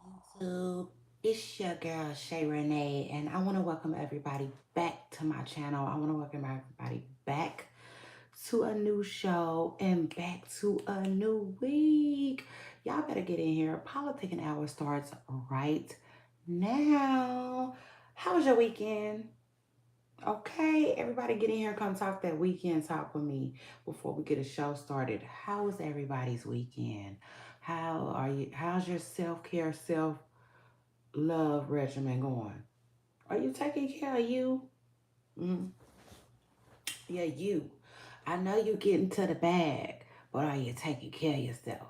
YouTube. It's your girl Shay Renee, and I want to welcome everybody back to my channel. I want to welcome everybody back to a new show and back to a new week. Y'all better get in here. Politicking Hour starts right now. How was your weekend? Okay, everybody get in here. Come talk that weekend talk with me before we get a show started. How was everybody's weekend? How are you? How's your self-care, self-love regimen going? Are you taking care of you? Mm, yeah, you. I know you're getting to the bag, but are you taking care of yourself?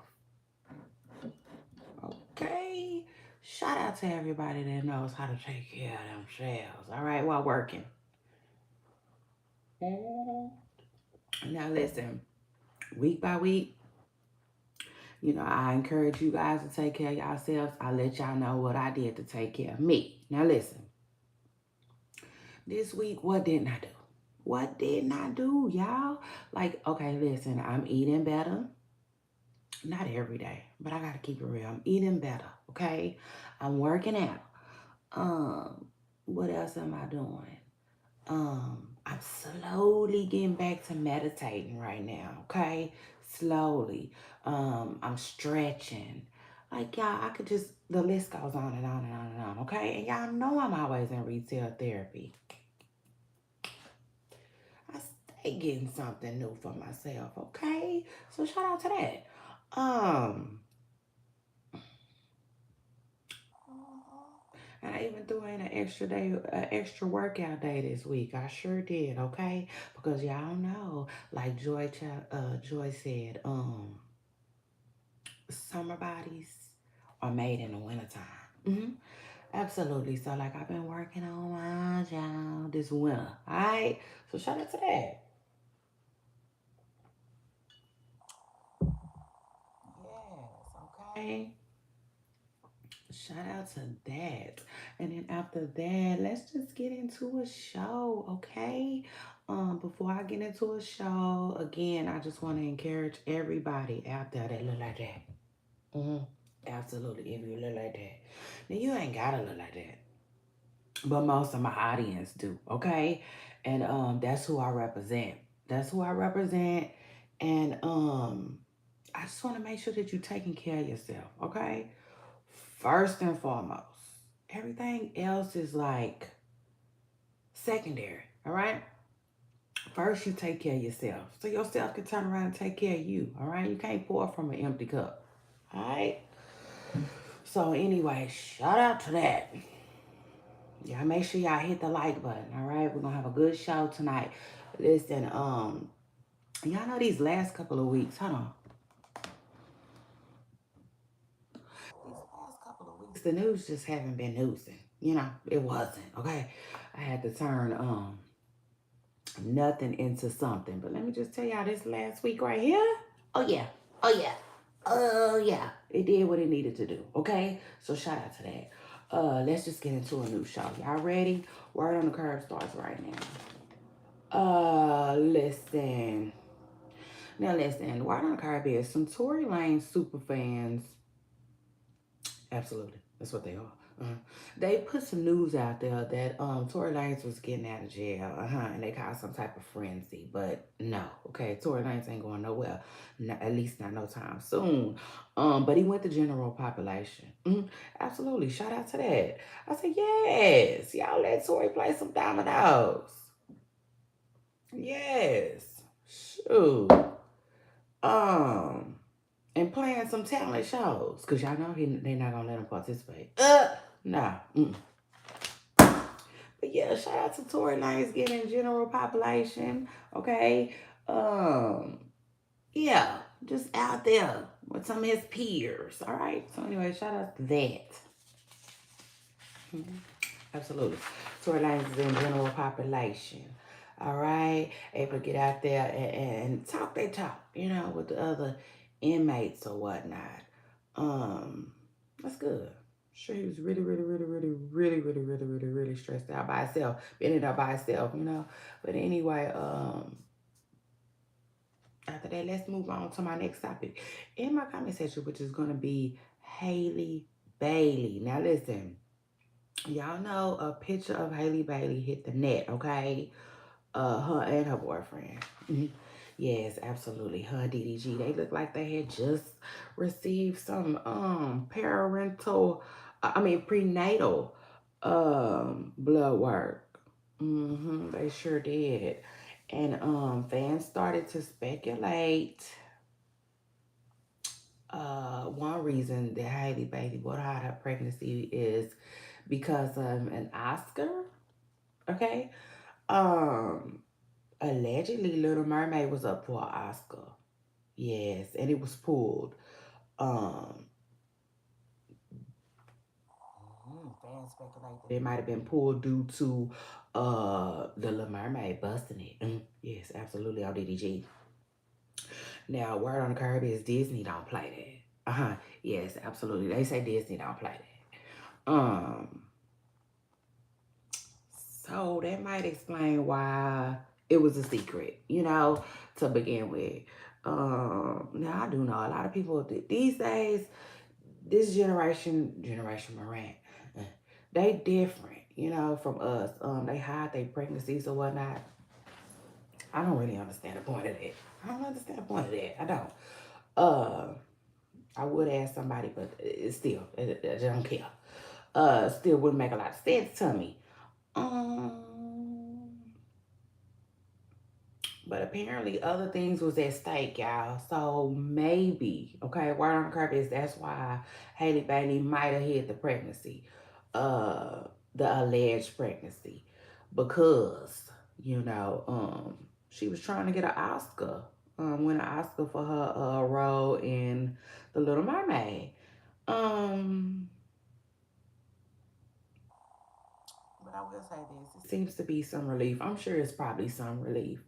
Okay. Shout out to everybody that knows how to take care of themselves. All right, while working. Mhm. Now listen, week by week, I encourage you guys to take care of yourselves. I let y'all know what I did to take care of me. Now listen, this week, what didn't I do? What didn't I do, y'all? Like, okay, listen, I'm eating better. Not every day, but I gotta keep it real. I'm eating better, okay? I'm working out. Um, what else am I doing? I'm slowly getting back to meditating right now, okay? Slowly. I'm stretching. Like y'all, I could just the list goes on and on and on and on, okay? And y'all know I'm always in retail therapy. I stay getting something new for myself, okay? So shout out to that. Um, and I even threw in an extra day, an extra workout day this week. I sure did, okay? Because y'all know, like Joy said, summer bodies are made in the wintertime. Mm-hmm. Absolutely. So like I've been working on my job this winter. All right. So shout out to that. Yes. Okay. Shout out to that. And then after that, let's just get into a show, okay? Before I get into a show, again, I just want to encourage everybody out there that look like that. Hmm. Absolutely. If you look like that, then you ain't gotta look like that. But most of my audience do, okay? And that's who I represent. That's who I represent. And I just want to make sure that you're taking care of yourself, okay? First and foremost. Everything else is like secondary, all right? First, you take care of yourself. So yourself can turn around and take care of you, all right? You can't pour from an empty cup, all right? So, anyway, shout out to that. Y'all make sure y'all hit the like button, all right? We're gonna have a good show tonight. Listen, y'all know these last couple of weeks, hold on. These last couple of weeks, the news just haven't been newsing. It wasn't, okay? I had to turn nothing into something. But let me just tell y'all this last week right here. Oh yeah. Oh yeah. Oh yeah. It did what it needed to do. Okay? So shout out to that. Let's just get into a new show. Y'all ready? Word on the Curve starts right now. Listen. Now listen, Word on the Curve is some Tory Lane super fans. Absolutely. That's what they are. Uh-huh. They put some news out there that Tory Lanez was getting out of jail, and they caused some type of frenzy. But no, okay, Tory Lanez ain't going nowhere, at least not no time soon. But he went to general population. Absolutely, shout out to that. I said yes, y'all let Tory play some dominoes. Yes, shoot. Um, and playing some talent shows, cause y'all know they not gonna let him participate. Nah. Mm. But yeah, shout out to Tory Lanez getting general population. Okay. Um. Yeah, just out there with some of his peers. All right. So anyway, shout out to that. Mhm. Absolutely. Tory Lanez is in general population. All right. Able to get out there and talk their talk, with the other inmates or whatnot. Um, that's good. Sure, he was really, really, really, really, really, really, really, really, really stressed out by himself, being it out by himself. But anyway, after that, let's move on to my next topic in my comment section, which is gonna be Hailey Bailey. Now listen, y'all know a picture of Haley Bailey hit the net, okay? Her and her boyfriend. Mhm. Yes, absolutely. Her and DDG. They look like they had just received some parental, I mean prenatal blood work. They sure did. And fans started to speculate. One reason that Hailey Bailey brought out her pregnancy is because of an Oscar. Okay. Um, Allegedly, Little Mermaid was up for an Oscar. Yes, and it was pulled. Um, Fans speculate that it might have been pulled due to the Little Mermaid busting it. Yes, absolutely on DDG. Now, word on the curb is Disney don't play that. Yes, absolutely. They say Disney don't play that. So that might explain why it was a secret, to begin with. Now I do know a lot of people these days, this generation Morant, they different, from us. They hide their pregnancies or whatnot. I don't really understand the point of that. I don't understand the point of that. I don't. Uh, I would ask somebody, but it's still, I don't care. Still wouldn't make a lot of sense to me. Um, but apparently other things was at stake, y'all. So maybe, okay, word on the curve is that's why Haley Bailey might have hid the pregnancy, uh, the alleged pregnancy, because she was trying to get an Oscar, win an Oscar for her role in The Little Mermaid. Um, but I will say this: it seems to be some relief. I'm sure it's probably some relief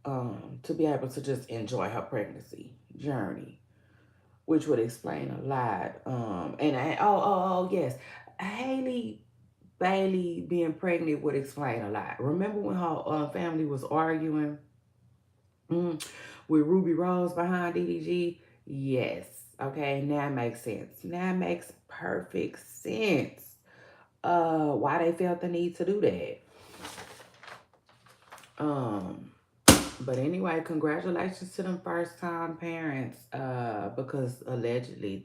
to be able to just enjoy her pregnancy journey, which would explain a lot. Yes, Haley Bailey being pregnant would explain a lot. Remember when her family was arguing mm, with Ruby Rose behind DDG? Yes. Okay, now it makes sense. Now it makes perfect sense. Why they felt the need to do that. Um, But anyway, congratulations to them first time parents, because allegedly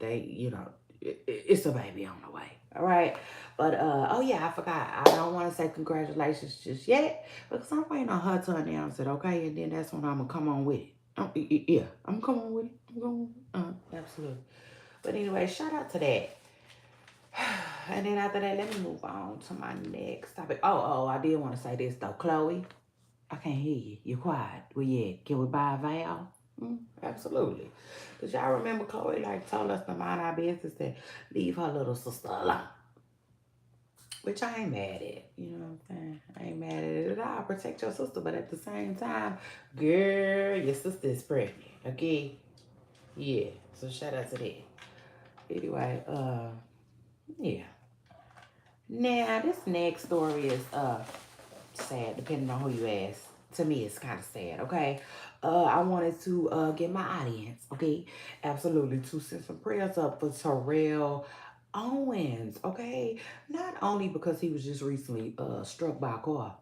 it's a baby on the way. All right. But oh yeah, I forgot. I don't want to say congratulations just yet because I'm waiting on her to announce it, okay? And then that's when I'm gonna come on with it. Yeah, I'm gonna come on with it. I'm going absolutely. But anyway, shout out to that. And then after that, let me move on to my next topic. I did want to say this though, Chloe. I can't hear you. You're quiet. Well, yeah. Can we buy a vow? Absolutely. Because y'all remember Chloe told us to mind our business and leave her little sister alone. Which I ain't mad at. You know what I'm saying? I ain't mad at it at all. Protect your sister. But at the same time, girl, your sister is pregnant. Okay? Yeah. So shout out to that. Anyway, yeah. Now, this next story is sad, depending on who you ask. To me, it's kind of sad, okay? I wanted to get my audience, okay? Absolutely, to send some prayers up for Terrell Owens, okay? Not only because he was just recently struck by a car.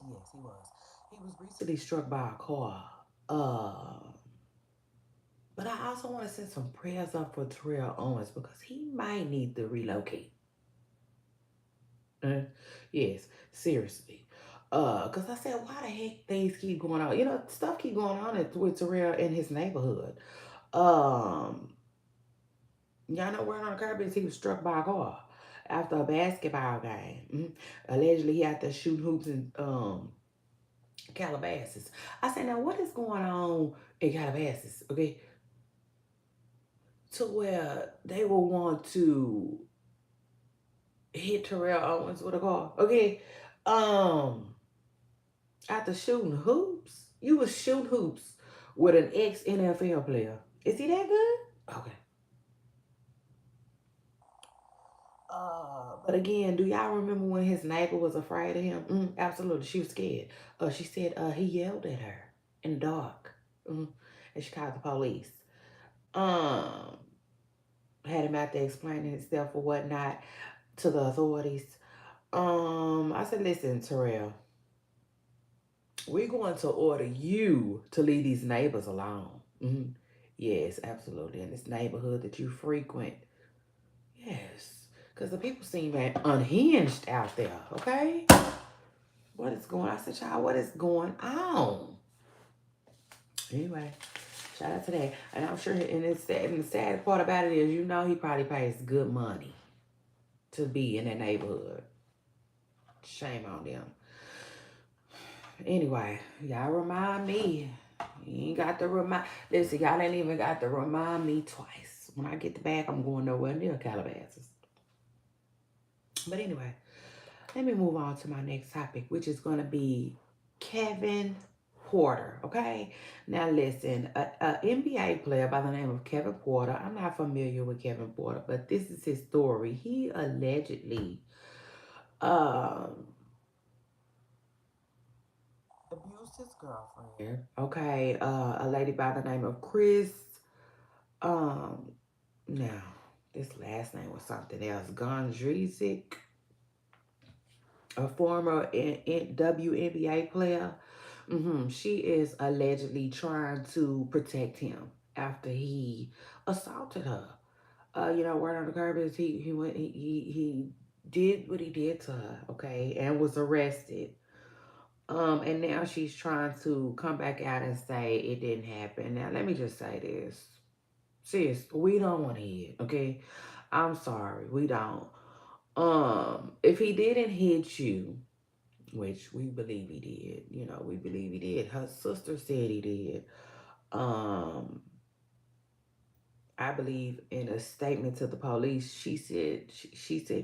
Yes, he was. He was recently struck by a car. Uh, but I also want to send some prayers up for Terrell Owens because he might need to relocate. Uh, yes, seriously. Cause I said, why the heck things keep going on? Stuff keep going on with Terrell in his neighborhood. Um, y'all know where on the curb is he was struck by a car after a basketball game. Allegedly, he had to shoot hoops in Calabasas. I said, now what is going on in Calabasas? Okay, to where they will want to hit Terrell Owens with a car. Okay, um. After shooting hoops, you was shooting hoops with an ex NFL player. Is he that good? Okay. But again, do y'all remember when his neighbor was afraid of him? Absolutely, she was scared. She said he yelled at her in the dark, and she called the police. Um, had him out there explaining himself or whatnot to the authorities. I said, listen, Terrell, we're going to order you to leave these neighbors alone. Hmm. Yes, absolutely. In this neighborhood that you frequent. Yes. Because the people seem unhinged out there, okay? What is going on? I said, child, what is going on? Anyway, shout out to that. And I'm sure, and the sad part about it is, he probably pays good money to be in that neighborhood. Shame on them. Anyway, y'all remind me. You ain't got to remind. Listen, y'all ain't even got to remind me twice. When I get back, I'm going nowhere near Calabasas. But anyway, let me move on to my next topic, which is going to be Kevin Porter. Okay. Now listen, a NBA player by the name of Kevin Porter. I'm not familiar with Kevin Porter, but this is his story. He allegedly um abused his girlfriend. Okay, a lady by the name of Chris. Um, Now this last name was something else. Gondrezic, a former WNBA player. She is allegedly trying to protect him after he assaulted her. Word on the curb is he did what he did to her, okay, and was arrested. And now she's trying to come back out and say it didn't happen. Now, let me just say this. Sis, we don't want to hear it, okay? I'm sorry, we don't. If he didn't hit you, which we believe he did, we believe he did. Her sister said he did. Um, I believe in a statement to the police, she said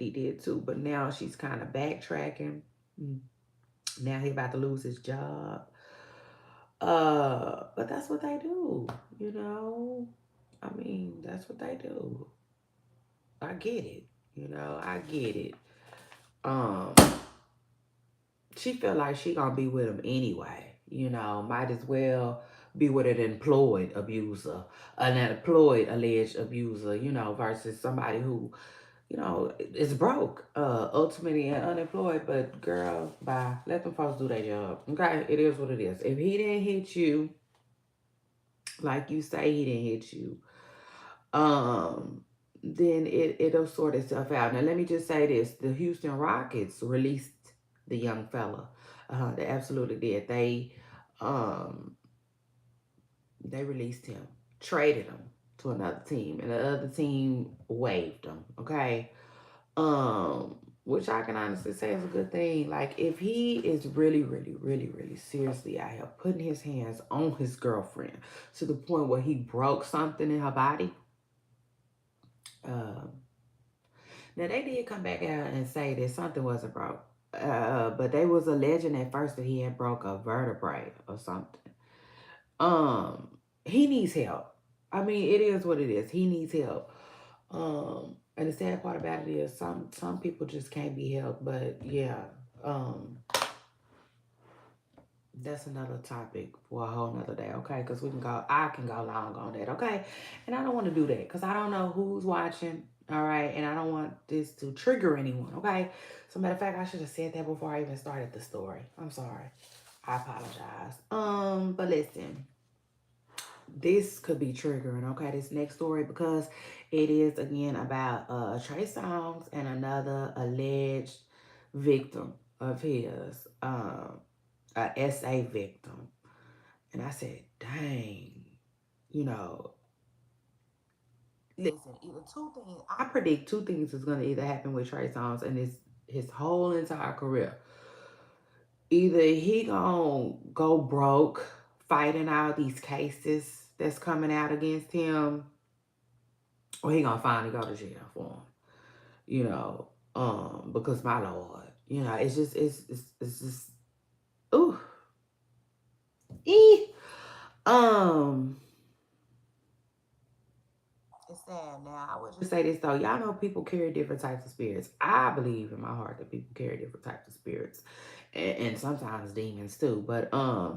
he did too, but now she's kind of backtracking. Now he about to lose his job. But that's what they do, you know. I mean, that's what they do. I get it, I get it. Um, she feel like she gonna be with him anyway, might as well be with an employed abuser, an employed alleged abuser, versus somebody who, is broke, ultimately and unemployed. But girl, bye. Let them folks do their job. Okay, it is what it is. If he didn't hit you, like you say he didn't hit you, um, then it'll sort itself out. Now let me just say this: the Houston Rockets released the young fella. They absolutely did. Um, they released him, traded him to another team, and the other team waived him. Okay, which I can honestly say is a good thing. Like, if he is really, really, really, really seriously out here putting his hands on his girlfriend to the point where he broke something in her body, um, now they did come back out and say that something wasn't broke. But they was alleging at first that he had broke a vertebrae or something. He needs help. I mean, it is what it is. He needs help. And the sad part about it is some people just can't be helped. But yeah, um, that's another topic for a whole nother day, okay? Because I can go long on that, okay? And I don't want to do that because I don't know who's watching, all right? And I don't want this to trigger anyone, okay? So, matter of fact, I should have said that before I even started the story. I'm sorry. I apologize. But listen, this could be triggering, okay? This next story, because it is again about Trey Songz and another alleged victim of his. A SA victim. And I said, dang, you know, listen, either two things, I predict two things is going to either happen with Trey Songz and his whole entire career. Either he going to go broke fighting all these cases that's coming out against him, or he going to finally go to jail for him, because my Lord, it's just, ooh, ee. Um, It's sad now. I would just say this though. Y'all know people carry different types of spirits. I believe in my heart that people carry different types of spirits. And sometimes demons too. But that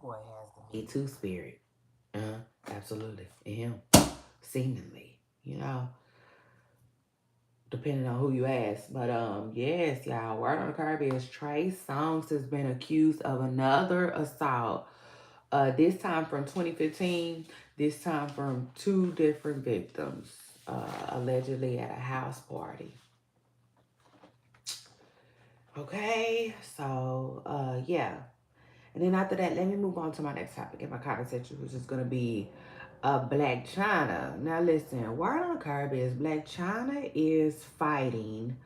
boy has the Me Too spirit. Absolutely. Him. Seemingly. You know, depending on who you ask. But yes, y'all, word on the curb is Trey Songz has been accused of another assault. This time from 2015, this time from two different victims, allegedly at a house party. Okay, so yeah. And then after that, let me move on to my next topic in my conversation, which is gonna be Blac Chyna. Now listen, word on the curb is Blac Chyna is fighting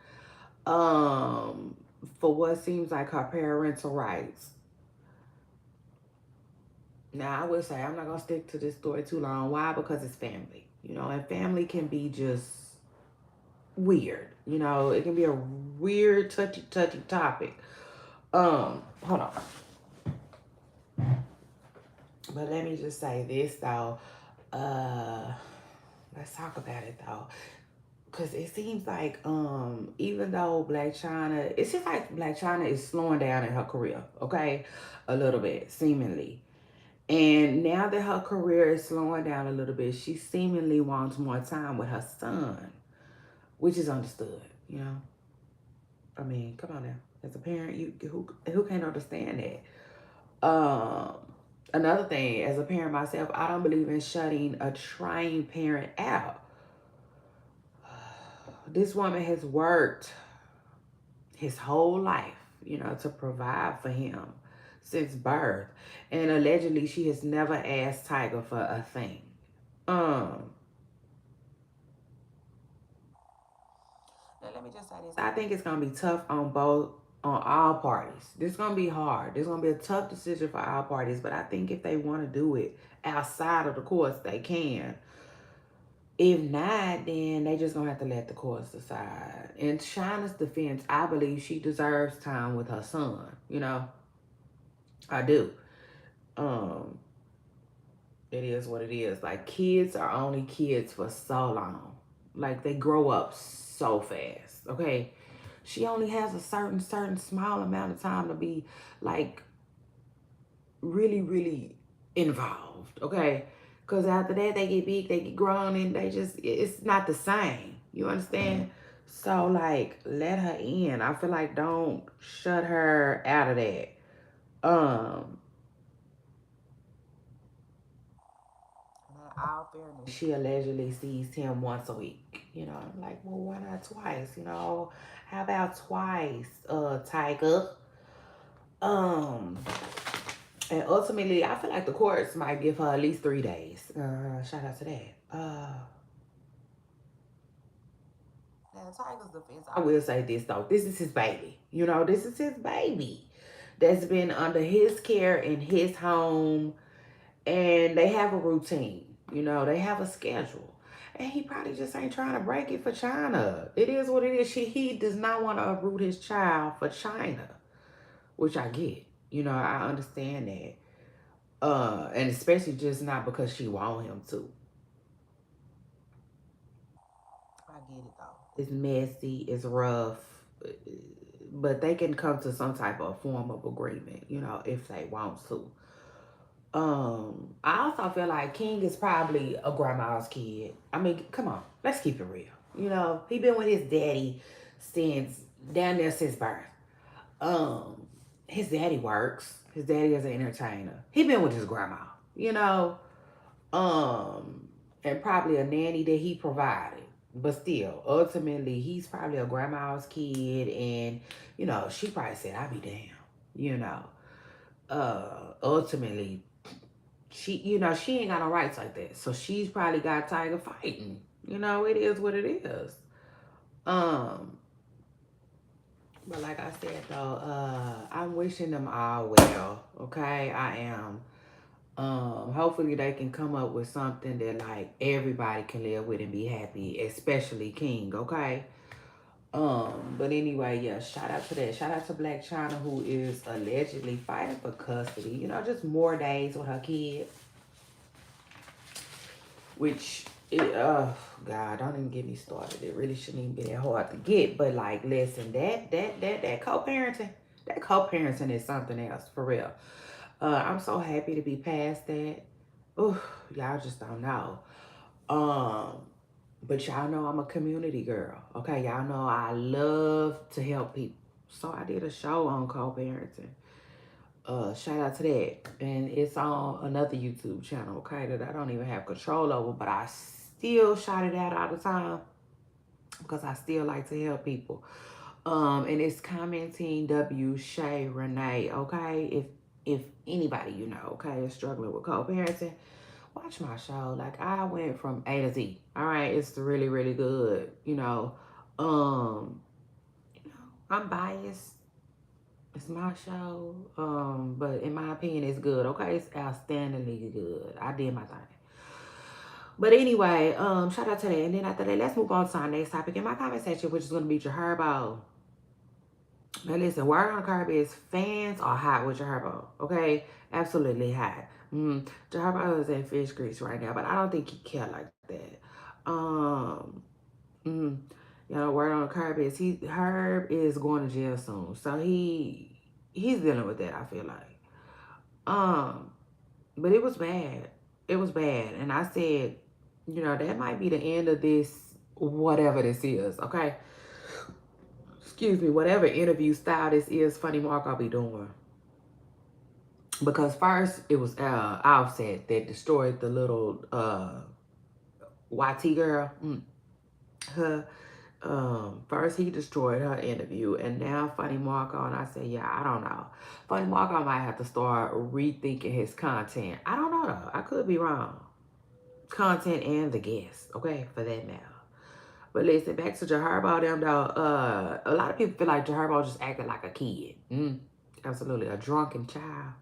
for what seems like her parental rights. Now I would say I'm not gonna stick to this story too long. Why? Because it's family. You know, and family can be just weird. You know, it can be a weird, touchy topic. Hold on. But let me just say this though. Uh let's talk about it though. Cause it seems like even though Blac Chyna, it seems like Blac Chyna is slowing down in her career, okay? A little bit, seemingly. And now that her career is slowing down a little bit, she seemingly wants more time with her son, which is understood, you know? I mean, come on now. As a parent, you who can't understand that? Another thing, as a parent myself, I don't believe in shutting a trying parent out. This woman has worked his whole life, you know, to provide for him since birth. And allegedly she has never asked Tiger for a thing. Now let me just say this. I think it's gonna be tough on all parties. This is gonna be hard. This is gonna be a tough decision for all parties, but I think if they wanna do it outside of the courts, they can. If not, then they just gonna have to let the courts decide. In Chyna's defense, I believe she deserves time with her son. You know, I do. Um, it is what it is. Like kids are only kids for so long. Like they grow up so fast. Okay, she only has a certain small amount of time to be like really involved. Okay, because after that they get big, they get grown, and they just it's not the same. You understand? So like let her in. I feel like don't shut her out of that. Um In all fairness, she allegedly sees him once a week. You know, I'm like, well, why not twice? You know, how about twice, Tiger? Um, and ultimately, I feel like the courts might give her at least 3 days. Shout out to that. Now, Tiger's defense, I will say this though. This is his baby. You know, this is his baby that's been under his care in his home, and they have a routine. You know, they have a schedule. And he probably just ain't trying to break it for Chyna. It is what it is. He does not want to uproot his child for Chyna, which I get. You know, I understand that. And especially just not because she want him to. I get it though. It's messy, it's rough, but they can come to some type of form of agreement, you know, if they want to. I also feel like King is probably a grandma's kid. I mean, come on, let's keep it real. You know, he been with his daddy since down there since birth. Um, his daddy works. His daddy is an entertainer. He been with his grandma. You know, and probably a nanny that he provided. But still, ultimately, he's probably a grandma's kid, and you know, she probably said, "I'll be damned." You know, ultimately, you know, she ain't got no rights like that. So she's probably got Tiger fighting. You know, it is what it is. Um, but like I said though, I'm wishing them all well. Okay, I am. Hopefully they can come up with something that like everybody can live with and be happy, especially King. Okay. But anyway, yeah, shout out to that. Shout out to Blac Chyna, who is allegedly fighting for custody. You know, just more days with her kids. Which, God, don't even get me started. It really shouldn't even be that hard to get. But like, listen, that co-parenting is something else for real. I'm so happy to be past that. Ooh, y'all just don't know. Um, but y'all know I'm a community girl. Okay, y'all know I love to help people. So I did a show on co-parenting. Shout out to that. And it's on another YouTube channel, okay, that I don't even have control over, but I still shout it out all the time because I still like to help people. And it's commenting W Shay Renee, okay? If anybody you know, okay, is struggling with co-parenting, watch my show. Like I went from A to Z. All right, it's really, really good. Um, I'm biased. It's my show. But in my opinion, it's good. Okay, it's outstandingly good. I did my thing. But anyway, shout out to that. And then after that, let's move on to our next topic in my conversation, which is gonna be Jaherbo. Now listen, word on the curb is fans are hot with Jaherbo. Okay, absolutely hot. Jaherbo is in fish grease right now, but I don't think he care like that. Um, mm, word on the curb is Herb is going to jail soon, so he's dealing with that. I feel like. Um, but it was bad. It was bad, and I said, that might be the end of this, whatever this is. Okay, excuse me, whatever interview style this is, Funny Mark I'll be doing. Because first it was Offset that destroyed the little YT girl. Her first he destroyed her interview, and now Funny Marco, and I said, yeah, I don't know. Funny Marco might have to start rethinking his content. I don't know though. I could be wrong. Content and the guests, okay, for that matter. But listen, back to Jaherbo them though. A lot of people feel like Jaherbo just acted like a kid. Absolutely, a drunken child.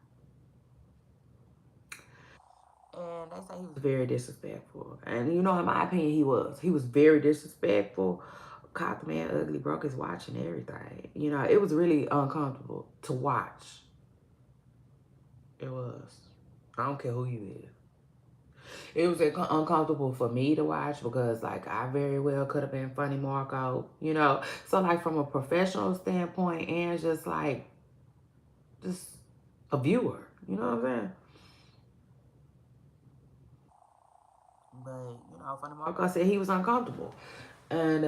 And they say he was very disrespectful. And in my opinion, he was. He was very disrespectful. Caught the man ugly, broke his watch and everything. It was really uncomfortable to watch. It was. I don't care who you is. It was uncomfortable for me to watch because, like, I very well could have been Funny Marco. So, like, from a professional standpoint and just, like, just a viewer. You know what I'm saying? But, Funny Marco said he was uncomfortable. And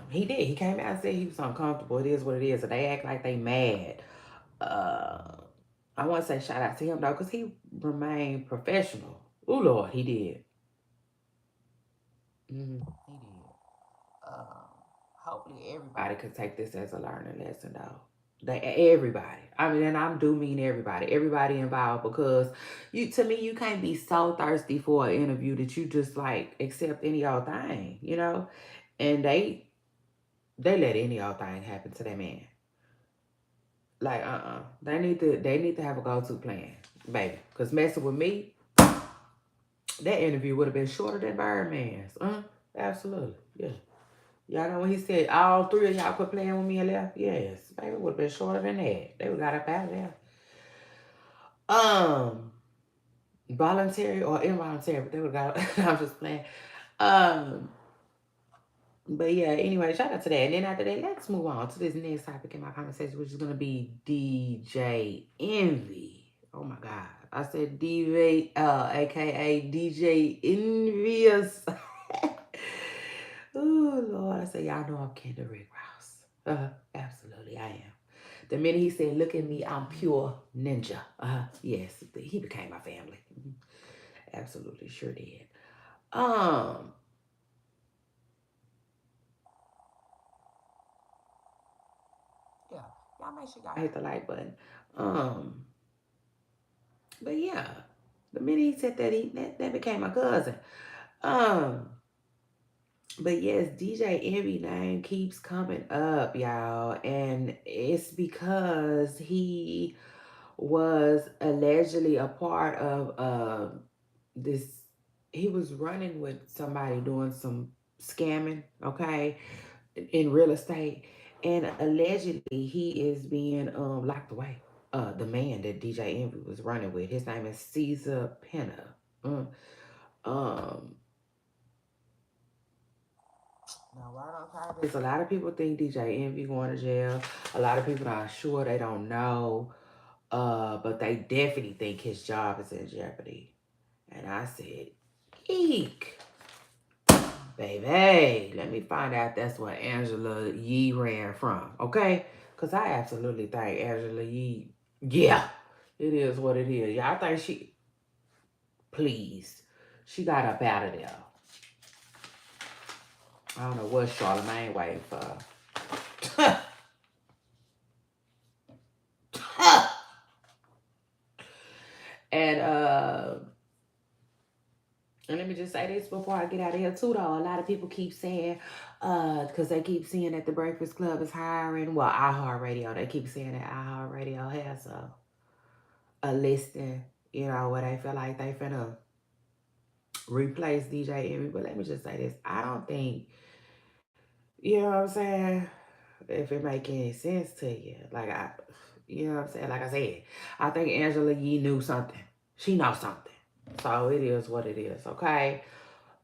he did. He came out and said he was uncomfortable. It is what it is. And they act like they mad. Uh, I want to say shout out to him, though, because he remained professional. Oh, Lord, he did. He did. Um, Hopefully everybody could take this as a learning lesson, though. Everybody. I mean, and I do mean everybody. Everybody involved, because to me, you can't be so thirsty for an interview that you just like accept any old thing. And they let any old thing happen to that man. Like, they need to have a go-to plan, baby. Cause messing with me, that interview would have been shorter than Birdman's. Absolutely. Yeah. Y'all know when he said all three of y'all quit playing with me and left? Yes. Baby, would have been shorter than that. They would got up out of there. Um, Voluntary or involuntary, but they would got I'm just playing. Um, but yeah, anyway, shout out to that. And then after that, let's move on to this next topic in my conversation, which is gonna be DJ Envy. Oh my God. I said DJ, aka DJ Envious. Oh Lord. I said, y'all know I'm Kendra Rick Rouse. Absolutely, I am. The minute he said, look at me, I'm pure ninja. Yes, he became my family. Absolutely, sure did. Um, yeah, y'all make sure y'all hit the like button. Um, but yeah, the minute he said that, that became my cousin. Um, but yes, DJ Envy name keeps coming up, y'all, and it's because he was allegedly a part of this. He was running with somebody doing some scamming, okay, in real estate, and allegedly he is being locked away. The man that DJ Envy was running with, his name is Caesar Penna. Mm. Um, Now, right on top of this, a lot of people think DJ Envy going to jail. A lot of people are sure they don't know, but they definitely think his job is in jeopardy. And I said, eek. Baby, let me find out that's what Angela Yee ran from, okay? Because I absolutely think Angela Yee, yeah, it is what it is. Yeah, I think please, she got up out of there. I don't know what Charlamagne waiting for. and And let me just say this before I get out of here too, though. A lot of people keep saying, because they keep seeing that the Breakfast Club is hiring. Well, iHeartRadio, they keep saying that iHeartRadio has a listing, where they feel like they finna replace DJ Envy. But let me just say this: I don't think, you know what I'm saying, if it make any sense to you, you know what I'm saying. Like I said, I think Angela Yee knew something. She knows something. So it is what it is. Okay.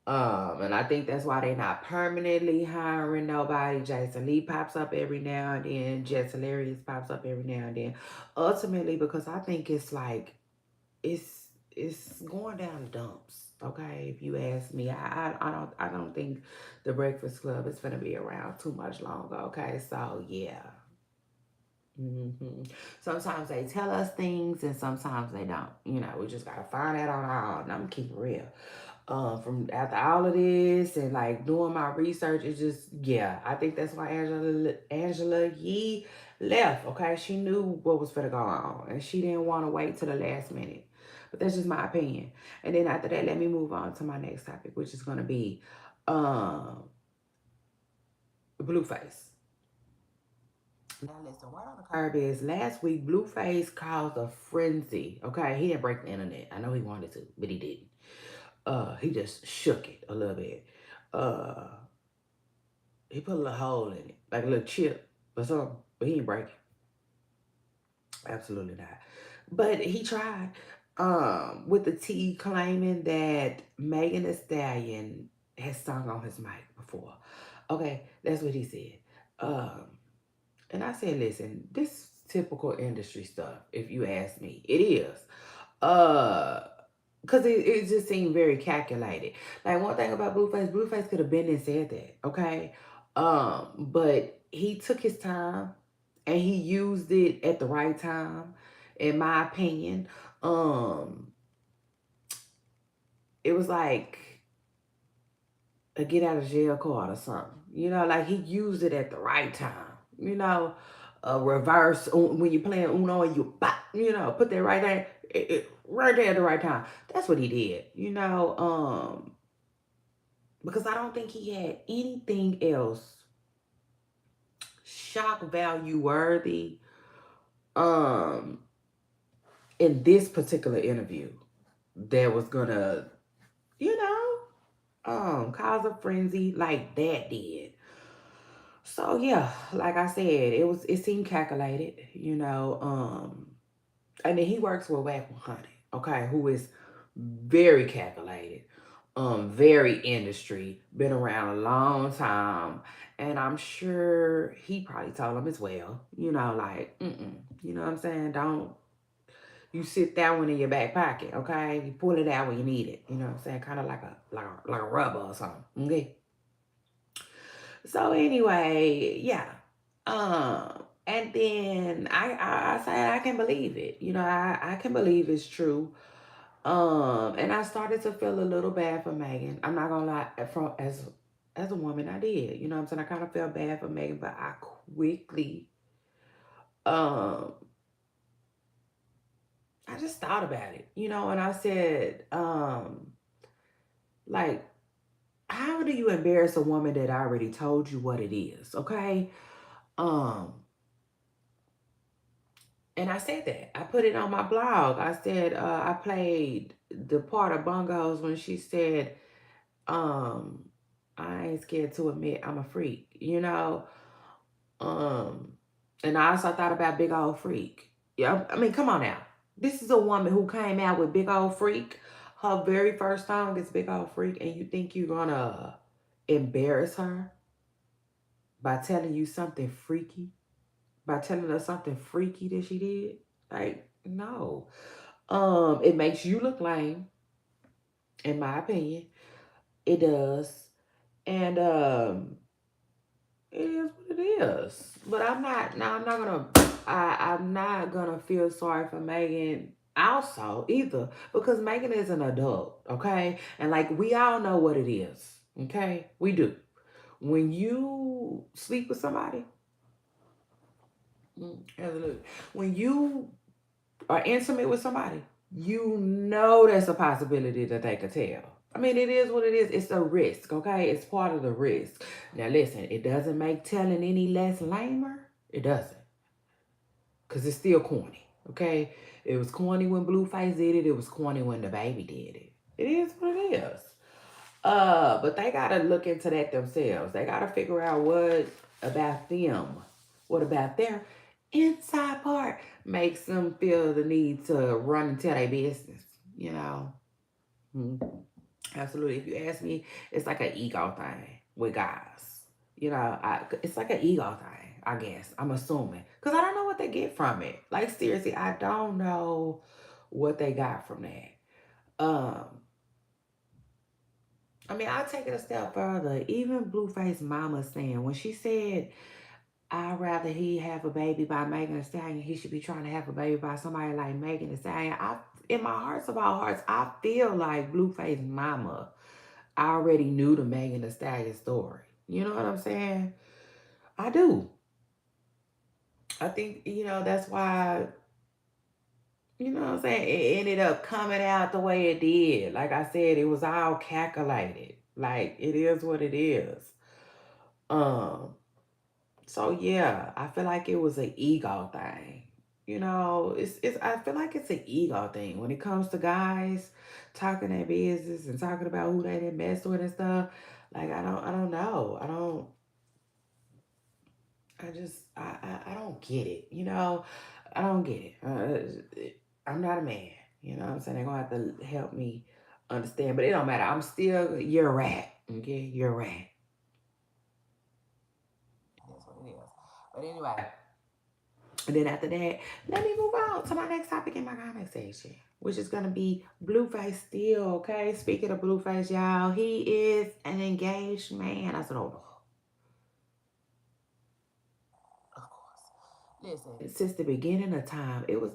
And I think that's why they're not permanently hiring nobody. Jason Lee pops up every now and then. Jess Hilarious pops up every now and then. Ultimately, because I think it's like it's going down the dumps. Okay, if you ask me, I don't think the Breakfast Club is gonna be around too much longer. Okay, so yeah. Sometimes they tell us things and sometimes they don't. We just gotta find out on our own. I'm keeping real. From after all of this and like doing my research, it's just, yeah, I think that's why Angela Yee left. Okay, she knew what was gonna go on and she didn't want to wait till the last minute. But that's just my opinion. And then after that, let me move on to my next topic, which is gonna be um Blueface. Now listen, word on the curb is last week Blueface caused a frenzy. Okay, he didn't break the internet. I know he wanted to, but he didn't. He just shook it a little bit. Uh, he put a little hole in it, like a little chip or something, but he ain't break it. Absolutely not. But he tried. With the T claiming that Megan Thee Stallion has sung on his mic before. Okay, that's what he said. Um, and I said, listen, this is typical industry stuff, if you ask me. It is. Uh, because it just seemed very calculated. Like one thing about Blueface could have been and said that, okay? But he took his time and he used it at the right time, in my opinion. Um, it was like a get out of jail card or something. Like he used it at the right time. A reverse when you're playing Uno and you bop, put that right there, right there at the right time. That's what he did. Because I don't think he had anything else shock value worthy um in this particular interview that was gonna, you know, cause a frenzy like that did. So yeah, like I said, it seemed calculated, and then he works with Wack 100, okay, who is very calculated, very industry, been around a long time, and I'm sure he probably told him as well, like, you know what I'm saying? Don't you sit that one in your back pocket, okay? You pull it out when you need it, you know what I'm saying? Kind of like a rubber or something, okay? So anyway, yeah. And then I said I can believe it. I can believe it's true. And I started to feel a little bad for Megan. I'm not gonna lie, from as a woman, I did. You know what I'm saying? I kind of felt bad for Megan, but I quickly um I just thought about it, and I said, like, how do you embarrass a woman that already told you what it is? Okay. Um, And I said that. I put it on my blog. I said, I played the part of Bongos when she said, um, I ain't scared to admit I'm a freak, Um, and I also thought about Big Old Freak. Yeah, I mean, come on now. This is a woman who came out with Big Old Freak. Her very first song is Big Old Freak, and you think you're gonna embarrass her by telling you something freaky? By telling her something freaky that she did? Like, no. It makes you look lame. in my opinion. It does. And it is what it is. But I'm not now I'm not gonna I'm not gonna feel sorry for Megan also either because Megan is an adult, okay? And like we all know what it is. Okay? We do. When you sleep with somebody, absolutely. When you are intimate with somebody, you know there's a possibility that they could tell. I mean, it is what it is. It's a risk, okay? It's part of the risk. Now, listen, it doesn't make telling any less lamer. It doesn't, because it's still corny, okay? It was corny when Blueface did it. It was corny when the baby did it. It is what it is. But they gotta look into that themselves. They gotta figure out about them, what about their inside part makes them feel the need to run and tell their business. You know, Mhm. Absolutely. If you ask me, it's like an ego thing with guys. It's like an ego thing. I guess I'm assuming because I don't know what they get from it. Like seriously, I don't know what they got from that. Um, I mean, I'll take it a step further. Even Blueface Mama saying when she said, "I'd rather he have a baby by Megan Thee Stallion. He should be trying to have a baby by somebody like Megan Thee Stallion." In my hearts of all hearts, I feel like Blueface Mama already knew the Megan Thee Stallion story. You know what I'm saying? I do. I think that's why what I'm saying it ended up coming out the way it did. Like I said, it was all calculated. Like it is what it is. Um, so yeah, I feel like it was an ego thing. It's I feel like it's an ego thing when it comes to guys talking their business and talking about who they didn't mess with and stuff. Like I don't know. I don't get it. I don't get it. I'm not a man. You know what I'm saying? They're gonna have to help me understand, but it don't matter. I'm still your rat. Okay, you're a rat. That's what it is. But anyway, and then after that, let me move on to my next topic in my comment section, which is gonna be Blueface still. Okay, speaking of Blueface, y'all, he is an engaged man. I said, oh, of course. Listen, since the beginning of time, ever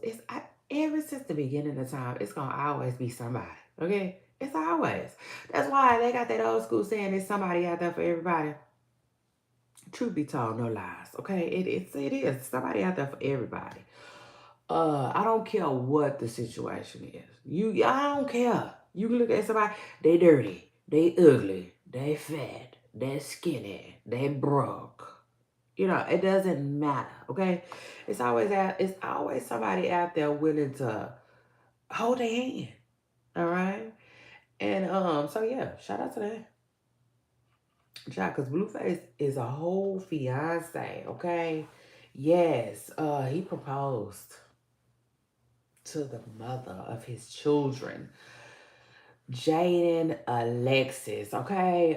since the beginning of time, it's gonna always be somebody. Okay, it's always. That's why they got that old school saying there's somebody out there for everybody. Truth be told, no lies. Okay, it is somebody out there for everybody. I don't care what the situation is. I don't care. You can look at somebody, they dirty, they ugly, they fat, they skinny, they broke. It doesn't matter, okay? It's always somebody out there willing to hold their hand. All right. And so yeah, shout out to that. Shout because Blueface is a whole fiance, okay? Yes, he proposed to the mother of his children, Jaden Alexis, okay?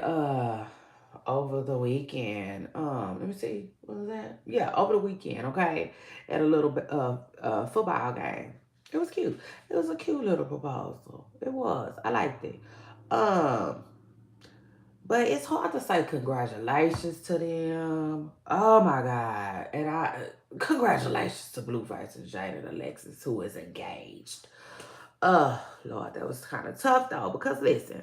Over the weekend. Let me see. What was that? Yeah, over the weekend, okay? At a little bit of football game. It was cute. It was a cute little proposal. It was. I liked it. Um, but it's hard to say congratulations to them. Oh my God. And congratulations to Blueface and Jaden Alexis, who is engaged. Lord, that was kind of tough though, because listen,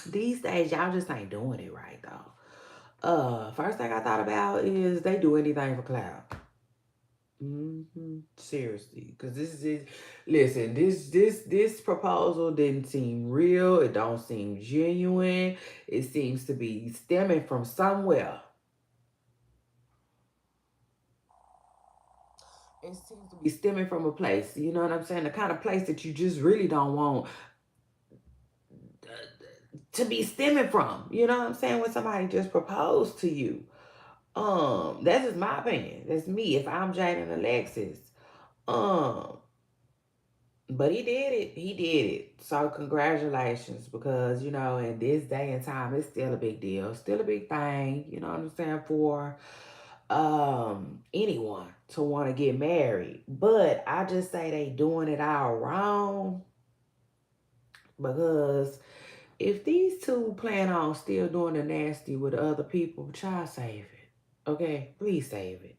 these days y'all just ain't doing it right though. First thing I thought about is they do anything for cloud. Seriously, because listen, this proposal didn't seem real. It don't seem genuine. It seems to be stemming from somewhere. It seems to be stemming from a place. You know what I'm saying? The kind of place that you just really don't want to be stemming from. You know what I'm saying? When somebody just proposed to you. That's just my opinion. That's me. If I'm Jaden Alexis. Um, but he did it. He did it. So congratulations, because in this day and time, it's still a big deal. Still a big thing. You know what I'm saying, for anyone to want to get married. But I just say they doing it all wrong Because if these two plan on still doing the nasty with other people, child, save it. Okay? Please save it.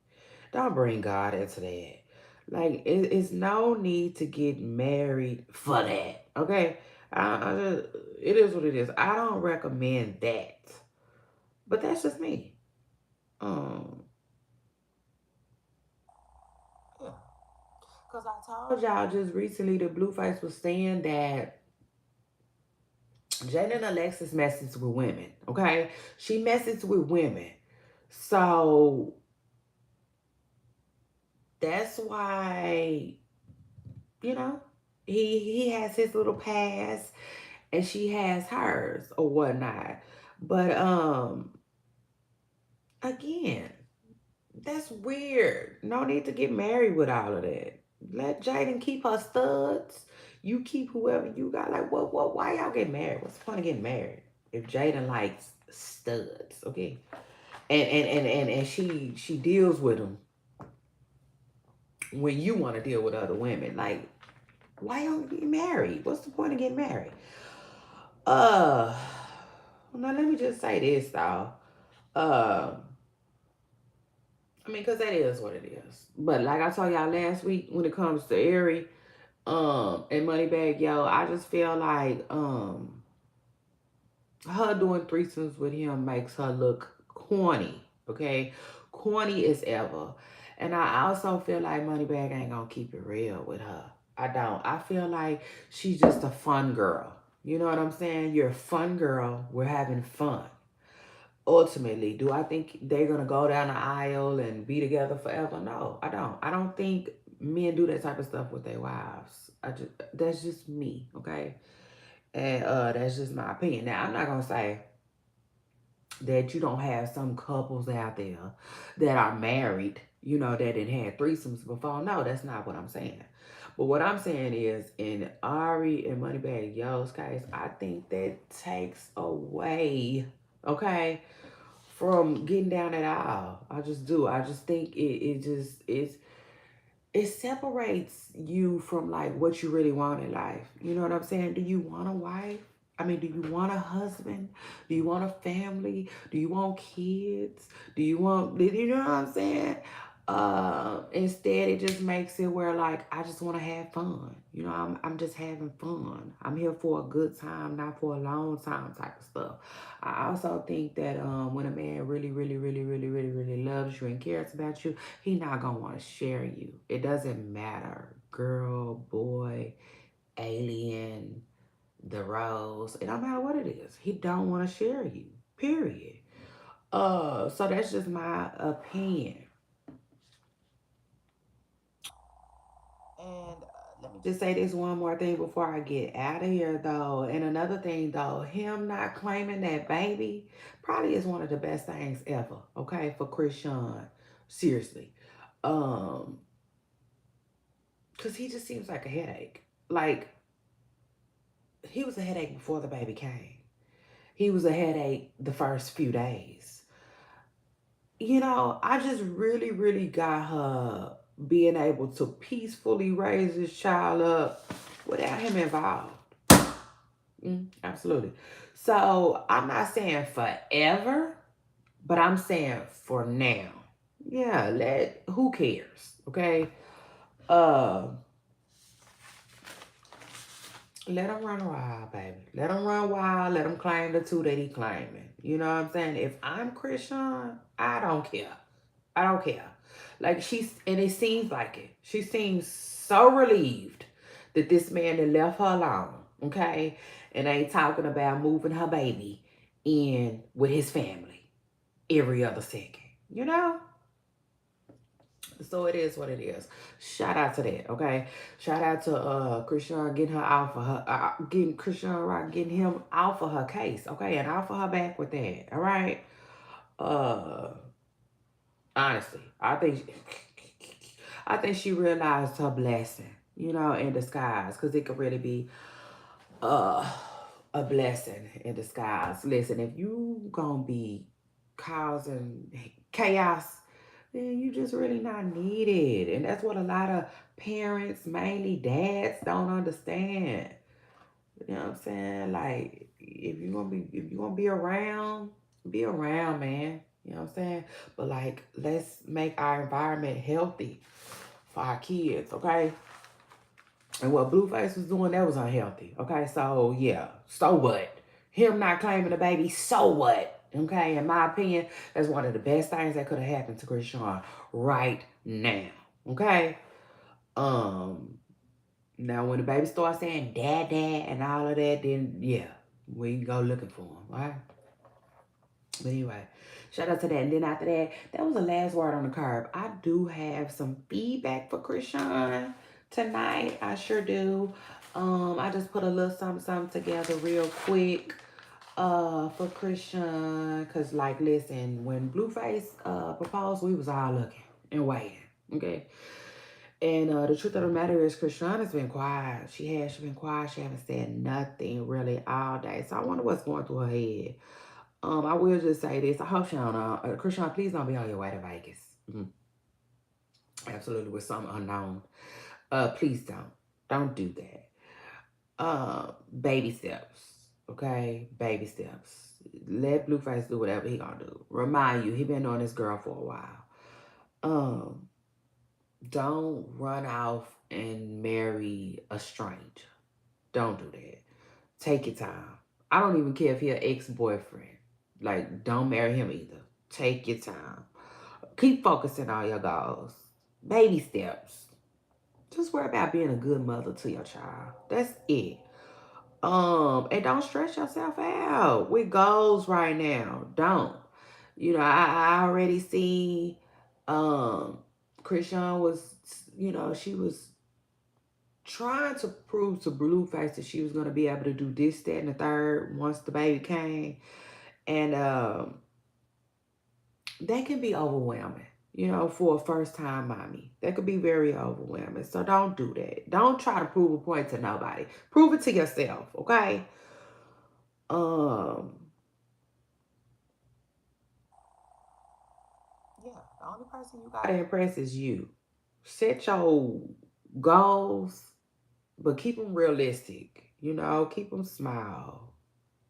Don't bring God into that. Like, it's no need to get married for that. Okay? It is what it is. I don't recommend that. But that's just me. Um, yeah. Because I told y'all just recently that Blueface was saying that Jada and Alexis messes with women. Okay? She messes with women. So that's why, you know, he has his little past and she has hers or whatnot. But again, that's weird. No need to get married with all of that. Let Jaden keep her studs. You keep whoever you got. Like, what? Why y'all get married? What's the point of getting married if Jaden likes studs? Okay, and she deals with them when you want to deal with other women. Like, why y'all get married? What's the point of getting married? Uh, now let me just say this though. Uh, I mean, cause that is what it is. But like I told y'all last week, when it comes to Ari, and Moneybag Yo, I just feel like her doing threesomes with him makes her look corny. Okay, corny as ever. And I also feel like Moneybag ain't gonna keep it real with her. I don't. I feel like she's just a fun girl. You know what I'm saying? You're a fun girl. We're having fun. Ultimately, do I think they're gonna go down the aisle and be together forever? No, I don't. I don't think men do that type of stuff with their wives. That's just me, okay? And that's just my opinion. Now I'm not gonna say that you don't have some couples out there that are married, that didn't have threesomes before. No, that's not what I'm saying. But what I'm saying is, in Ari and Moneybag Yo's case, I think that takes away, okay, from getting down at all. I just do. I just think it separates you from like what you really want in life. You know what I'm saying? Do you want a wife? I mean, do you want a husband? Do you want a family? Do you want kids? Do you know what I'm saying? Instead it just makes it where like I just want to have fun. I'm just having fun. I'm here for a good time, not for a long time type of stuff. I also think that when a man really, really, really, really, really, really loves you and cares about you, he not gonna want to share you. It doesn't matter, girl, boy, alien, the rose. It don't matter what it is. He don't want to share you. Period. So that's just my opinion. And let me just say this one more thing before I get out of here, though. And another thing, though, him not claiming that baby probably is one of the best things ever. Okay, for Krishan, seriously, um, because he just seems like a headache. Like he was a headache before the baby came. He was a headache the first few days. I just really, really got her being able to peacefully raise this child up without him involved. Absolutely. So I'm not saying forever, but I'm saying for now. Yeah, who cares? Okay. Uh Let him run wild, baby. Let him run wild. Let him claim the two that he claiming. You know what I'm saying? If I'm Christian, I don't care. I don't care. Like and it seems like it. She seems so relieved that this man had left her alone, okay? And ain't talking about moving her baby in with his family every other second. You know? So it is what it is. Shout out to that, okay? Shout out to Krishan getting her out for her, getting Krishan right, getting him out for her case, okay, and out for her back with that, all right. Uh, Honestly, I think she realized her blessing, in disguise, because it could really be uh a blessing in disguise. Listen, if you gonna be causing chaos, then you just really not needed. And that's what a lot of parents, mainly dads, don't understand. You know what I'm saying? Like, if you gonna be around, man. You know what I'm saying? But like, let's make our environment healthy for our kids, okay? And what Blueface was doing, that was unhealthy. Okay, so yeah. So what? Him not claiming the baby, so what? Okay, in my opinion, that's one of the best things that could have happened to Krishan right now. Okay? Um, Now when the baby starts saying dad, dad, and all of that, then yeah, we can go looking for him, all right? But anyway, shout out to that. And then after that, that was the last word on the curb. I do have some feedback for Krishan tonight. I sure do. I just put a little something together real quick for Krishan. Cause like listen, when Blueface proposed, we was all looking and waiting. Okay. And the truth of the matter is, Krishan has been quiet. She been quiet. She haven't said nothing really all day. So I wonder what's going through her head. I will just say this. I hope she don't. Krishan, please don't be on your way to Vegas. Absolutely, with some unknown. Please don't. Don't do that. Baby steps. Okay, baby steps. Let Blueface do whatever he gonna do. Remind you, he been on this girl for a while. Um, don't run off and marry a stranger. Don't do that. Take your time. I don't even care if he an ex-boyfriend. Like, don't marry him either. Take your time. Keep focusing on your goals. Baby steps. Just worry about being a good mother to your child. That's it. And don't stress yourself out with goals right now. Don't. I already see Krishan was, she was trying to prove to Blueface that she was gonna be able to do this, that, and the third once the baby came. And that can be overwhelming, for a first time mommy. That could be very overwhelming. So don't do that. Don't try to prove a point to nobody. Prove it to yourself, okay? Um, yeah, the only person you gotta impress is you. Set your goals, but keep them realistic. Keep them small.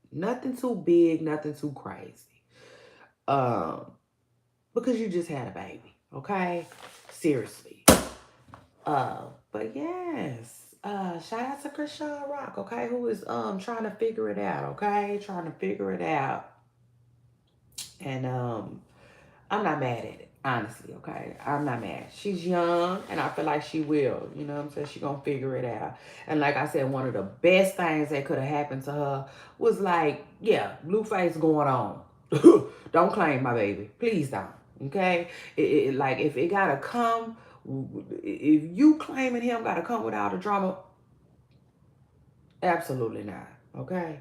Nothing too big, nothing too crazy. Um, because you just had a baby, okay? Seriously. But yes, shout out to Krishan Rock, okay, who is trying to figure it out, okay? Trying to figure it out. And I'm not mad at it, honestly, okay? I'm not mad. She's young and I feel like she will, you know what I'm saying? She gonna figure it out. And like I said, one of the best things that could have happened to her was like, yeah, Blueface going on. Don't claim my baby. Please don't. Okay? Like if it gotta come, if you claiming him gotta come without a drama, absolutely not. Okay?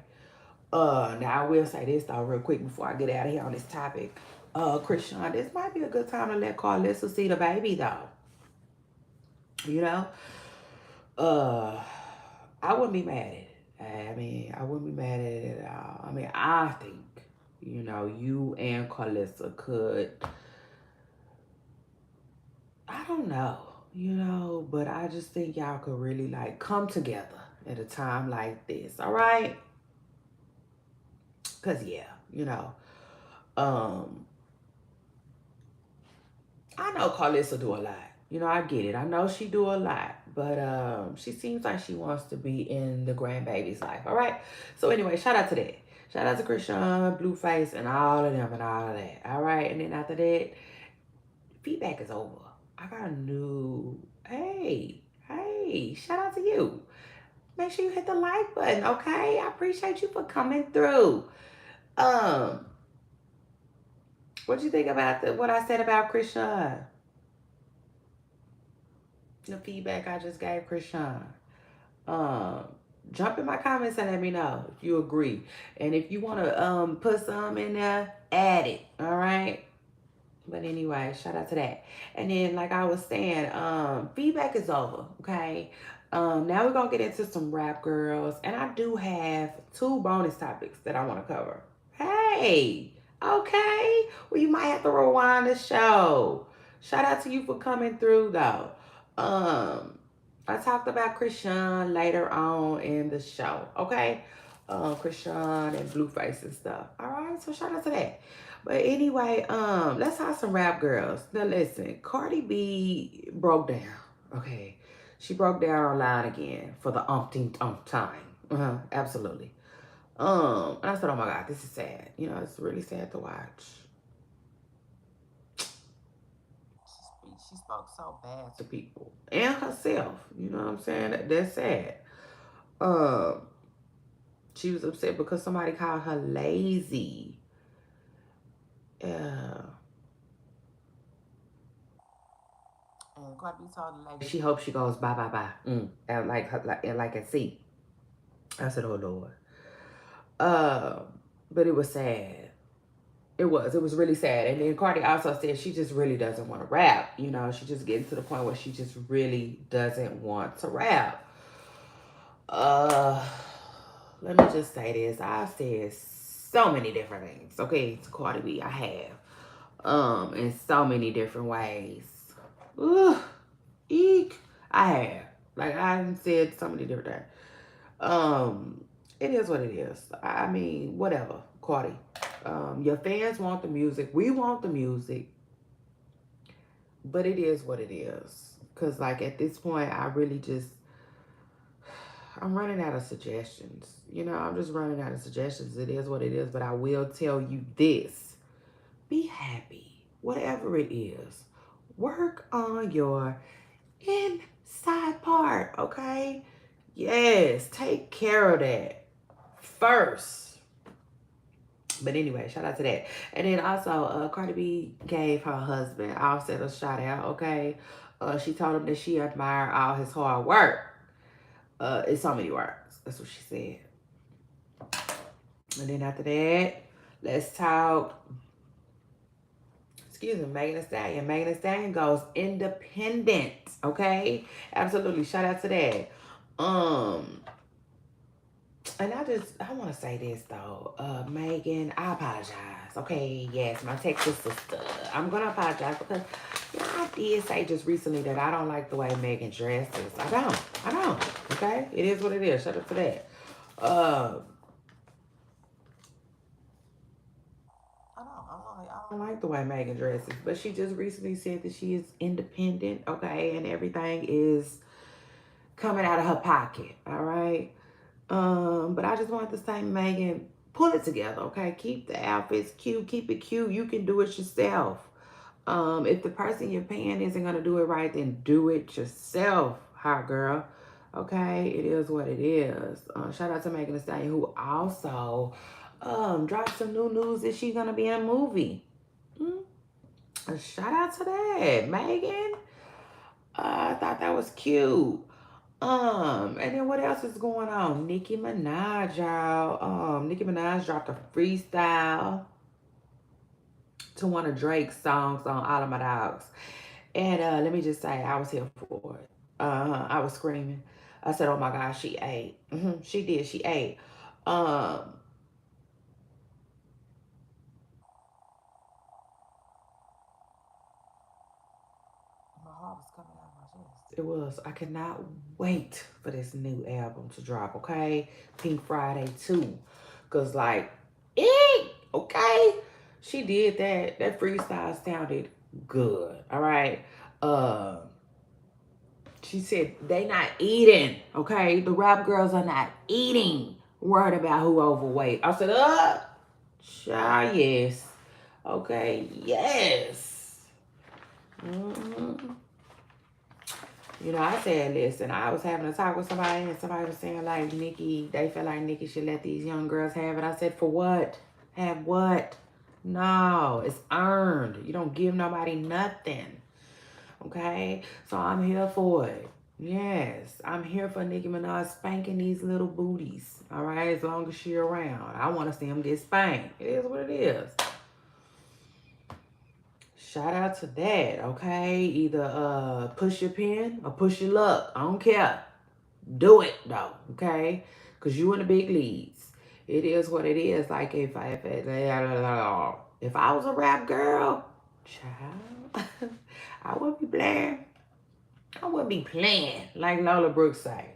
Now I will say this though, real quick before I get out of here on this topic. Krishan, this might be a good time to let Carlissa see the baby though. You know? Uh I wouldn't be mad at it. I mean, I wouldn't be mad at it at all. I mean, I think, you and Carlissa could, I don't know, but I just think y'all could really like come together at a time like this, all right? Cause yeah, um, I know Carlissa do a lot. I get it. I know she do a lot, but she seems like she wants to be in the grandbaby's life. All right. So anyway, shout out to that. Shout out to Krishan, Blueface, and all of them and all of that. All right. And then after that, feedback is over. I got a new. Hey, shout out to you. Make sure you hit the like button. Okay. I appreciate you for coming through. Um, what you think about what I said about Krishan? The feedback I just gave Krishan. Um, Jump in my comments and let me know if you agree. And if you want to put some in there, add it. All right. But anyway, shout out to that. And then, like I was saying, feedback is over. Okay. Now we're gonna get into some rap girls, and I do have two bonus topics that I want to cover. Hey, okay. Well, you might have to rewind the show. Shout out to you for coming through, though. Um, I talked about Christian later on in the show, okay? Christian and Blueface and stuff. All right, so shout out to that. But anyway, let's have some rap girls. Now listen, Cardi B broke down. Okay, she broke down online again for the umpteenth time. Absolutely. And I said, oh my God, this is sad. You know, it's really sad to watch. She spoke so bad to people and herself. You know what I'm saying? That's sad. Um, she was upset because somebody called her lazy. Yeah. And Cardi B told the lady she hopes she goes bye bye bye. And like her, like at sea. I said, oh Lord. Uh, but it was sad. It was really sad. And then Cardi also said she just really doesn't want to rap. You know, she just getting to the point where she just really doesn't want to rap. Uh, Let me just say this. I've said so many different things, okay, to Cardi B. I have. In so many different ways. Ugh, eek. I have. Like I said so many different things. Um, it is what it is. I mean, whatever, Cardi. Your fans want the music. We want the music. But it is what it is. Cause like at this point I really just I'm running out of suggestions. You know, I'm just running out of suggestions. It is what it is, but I will tell you this. Be happy. Whatever it is. Work on your inside part, okay? Yes, take care of that first. But anyway, shout out to that. And then also, Cardi B gave her husband Offset a shout out, okay? She told him that she admired all his hard work. It's so many words. That's what she said. And then after that, let's talk. Excuse me, Megan Thee Stallion. Megan Thee Stallion goes independent. Okay, absolutely. Shout out to that. Um, and I want to say this though, Megan, I apologize. Okay, yes, my Texas sister. I'm gonna apologize because I did say just recently that I don't like the way Megan dresses. I don't. I don't. Okay, it is what it is. Shout out to that. Uh, I don't like the way Megan dresses, but she just recently said that she is independent, okay, and everything is coming out of her pocket, all right. But I just wanted to say, Megan, pull it together, okay? Keep the outfits cute, keep it cute. You can do it yourself. If the person you're paying isn't gonna do it right, then do it yourself, hot girl. Okay, it is what it is. Shout out to Megan Thee Stallion, who also dropped some new news that she's gonna be in a movie. Mm, shout out to that, Megan. I thought that was cute. And then what else is going on? Nicki Minaj, y'all. Nicki Minaj dropped a freestyle to one of Drake's songs on All of My Dogs. And let me just say, I was here for it. I was screaming. I said, "Oh my gosh, she ate." She did. She ate. Um, my heart was coming out of my chest. It was. I cannot wait for this new album to drop. Okay, Pink Friday 2, cause like, okay, she did that. That freestyle sounded good. All right. Um. She said they not eating, okay? The rap girls are not eating. Worried about who overweight. I said, child, yes. Okay, yes. hmm You know, I said, listen, I was having a talk with somebody and somebody was saying like Nikki, they feel like Nikki should let these young girls have it. I said, for what? Have what? No, it's earned. You don't give nobody nothing. Okay? So I'm here for it. Yes, I'm here for Nicki Minaj spanking these little booties. All right, as long as she around. I want to see them get spanked. It is what it is. Shout out to that, okay? Either push your pen or push your luck. I don't care. Do it though, okay? Cause you in the big leagues. It is what it is. Like if I was a rap girl, child, I would be blaring. I wouldn't be playing like Lola Brooks say.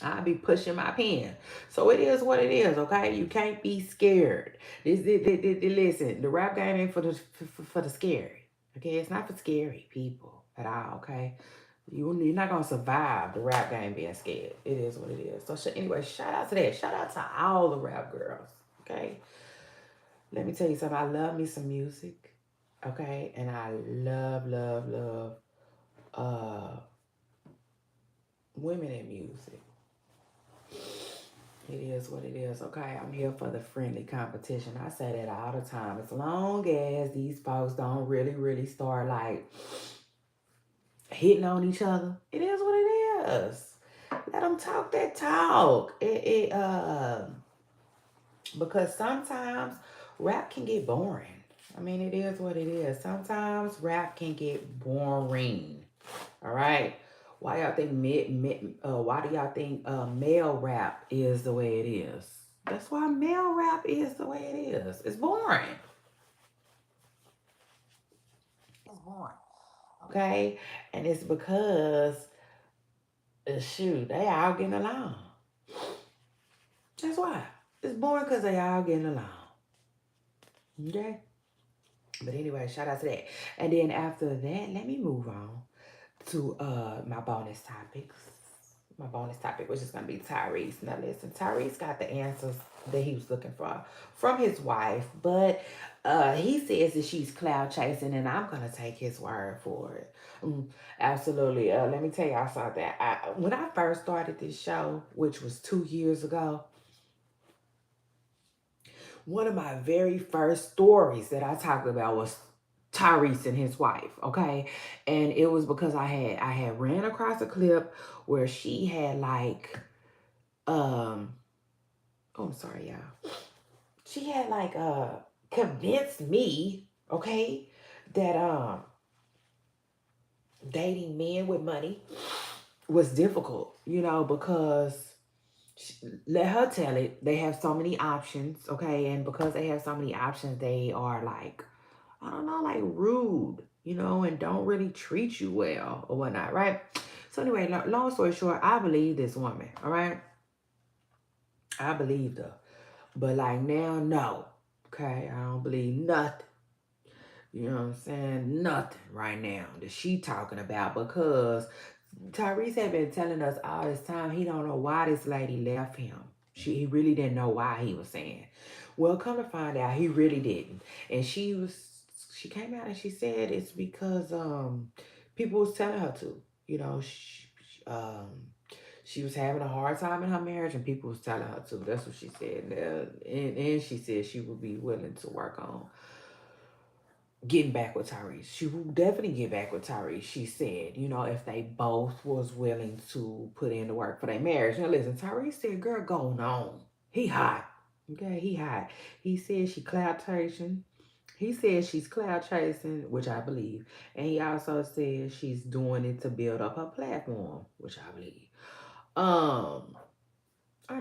I be pushing my pen. So it is what it is, okay? You can't be scared. Listen, the rap game ain't for the scary. Okay, it's not for scary people at all, okay? You're not gonna survive the rap game being scared. It is what it is. So anyway, shout out to that. Shout out to all the rap girls. Okay. Let me tell you something. I love me some music. Okay, and I love uh women in music. It is what it is, okay? I'm here for the friendly competition. I say that all the time. As long as these folks don't really start like hitting on each other, it is what it is. Let them talk that talk. Because sometimes rap can get boring. I mean, it is what it is. Sometimes rap can get boring. All right. Why y'all think why do y'all think male rap is the way it is? That's why male rap is the way it is. It's boring. It's boring. Okay, and it's because shoot, they all getting along. That's why it's boring because they all getting along. Okay. But anyway, shout out to that. And then after that, let me move on to my bonus topics. My bonus topic, which is gonna be Tyrese. Now listen, Tyrese got the answers that he was looking for from his wife, but he says that she's cloud chasing, and I'm gonna take his word for it. Absolutely. Let me tell y'all something. When I first started this show, which was 2 years ago, one of my very first stories that I talked about was Tyrese and his wife, okay? And it was because I had ran across a clip where she had like oh, I'm sorry, y'all. She had like convinced me, okay, that dating men with money was difficult, because let her tell it. They have so many options, okay, and because they have so many options, they are like, I don't know, like rude, and don't really treat you well or whatnot, right? So anyway, long story short, I believe this woman, all right? I believed her. But like now, no. Okay, I don't believe nothing. You know what I'm saying? Nothing right now that she talking about, because Tyrese had been telling us all this time he don't know why this lady left him. He really didn't know why, he was saying. Well, come to find out, he really didn't. And she came out and she said it's because people was telling her to. She was having a hard time in her marriage, and people was telling her to. That's what she said. And she said she would be willing to work on getting back with Tyrese. She will definitely get back with Tyrese. She said, if they both was willing to put in the work for their marriage. Now listen, Tyrese said, girl, going on. He hot. Okay, he hot. He said she cloud chasing. He says she's cloud chasing, which I believe. And he also says she's doing it to build up her platform, which I believe. I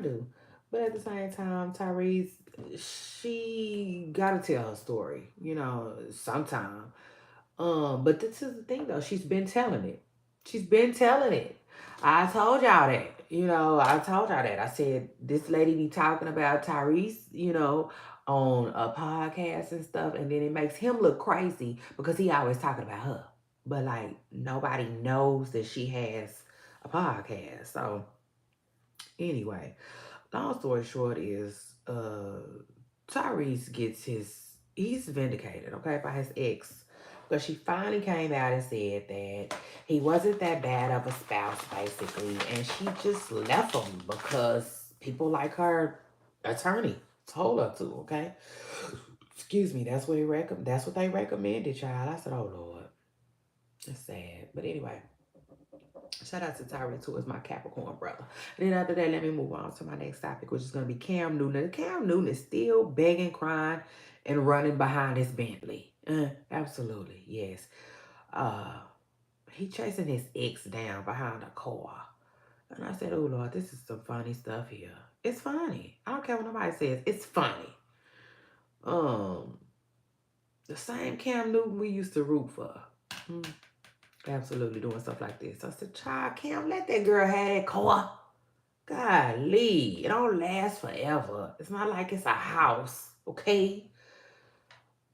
do. But at the same time, Tyrese, she gotta tell her story, sometime. But this is the thing though, she's been telling it. She's been telling it. I told y'all that. I told y'all that. I said this lady be talking about Tyrese, on a podcast and stuff, and then it makes him look crazy because he always talking about her. But like nobody knows that she has a podcast. So anyway, long story short is Tyrese he's vindicated, okay, by his ex. Because she finally came out and said that he wasn't that bad of a spouse, basically. And she just left him because people like her attorney told her to, okay? Excuse me, that's what they recommended, child. I said, oh Lord. That's sad. But anyway. Shout out to Tyrese, who is my Capricorn brother. And then after that, let me move on to my next topic, which is going to be Cam Newton. Cam Newton is still begging, crying, and running behind his Bentley. Absolutely, yes. Uh, he chasing his ex down behind a car. And I said, oh, Lord, this is some funny stuff here. It's funny. I don't care what nobody says. It's funny. The same Cam Newton we used to root for. Absolutely doing stuff like this. I said, child, Cam, let that girl have that car. Golly, it don't last forever. It's not like it's a house, okay?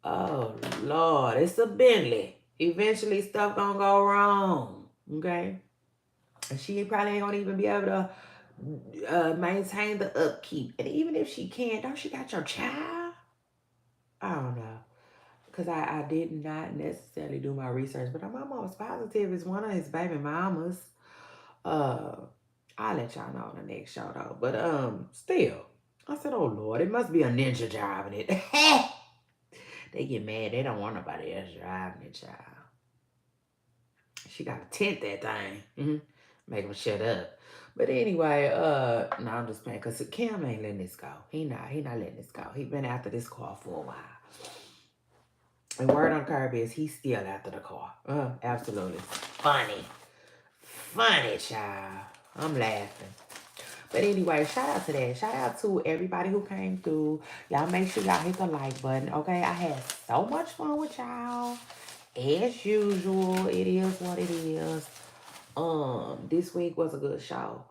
Oh, Lord, it's a Bentley. Eventually, stuff gonna go wrong, okay? And she probably ain't gonna even be able to maintain the upkeep. And even if she can, don't she got your child? I don't know. Because I did not necessarily do my research, but I'm almost positive it's one of his baby mamas. Uh, I'll let y'all know on the next show though. But still, I said, oh Lord, it must be a ninja driving it. They get mad. They don't want nobody else driving it, child. She got to tint that thing. Make them shut up. But anyway, no, I'm just playing because Cam ain't letting this go. He not letting this go. He been after this car for a while. And word on curb is he's still after the car. Absolutely. Funny. Funny, child. I'm laughing. But anyway, shout out to that. Shout out to everybody who came through. Y'all make sure y'all hit the like button. Okay, I had so much fun with y'all. As usual, it is what it is. This week was a good show.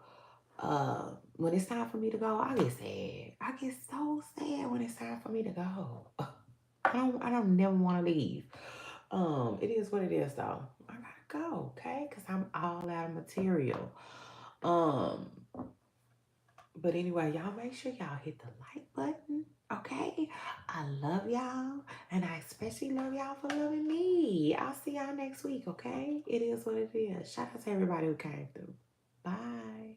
When it's time for me to go, I get sad. I get so sad when it's time for me to go. I don't never want to leave. It is what it is though. I gotta go, okay? Because I'm all out of material. Um, but anyway, y'all make sure y'all hit the like button. Okay? I love y'all. And I especially love y'all for loving me. I'll see y'all next week, okay? It is what it is. Shout out to everybody who came through. Bye.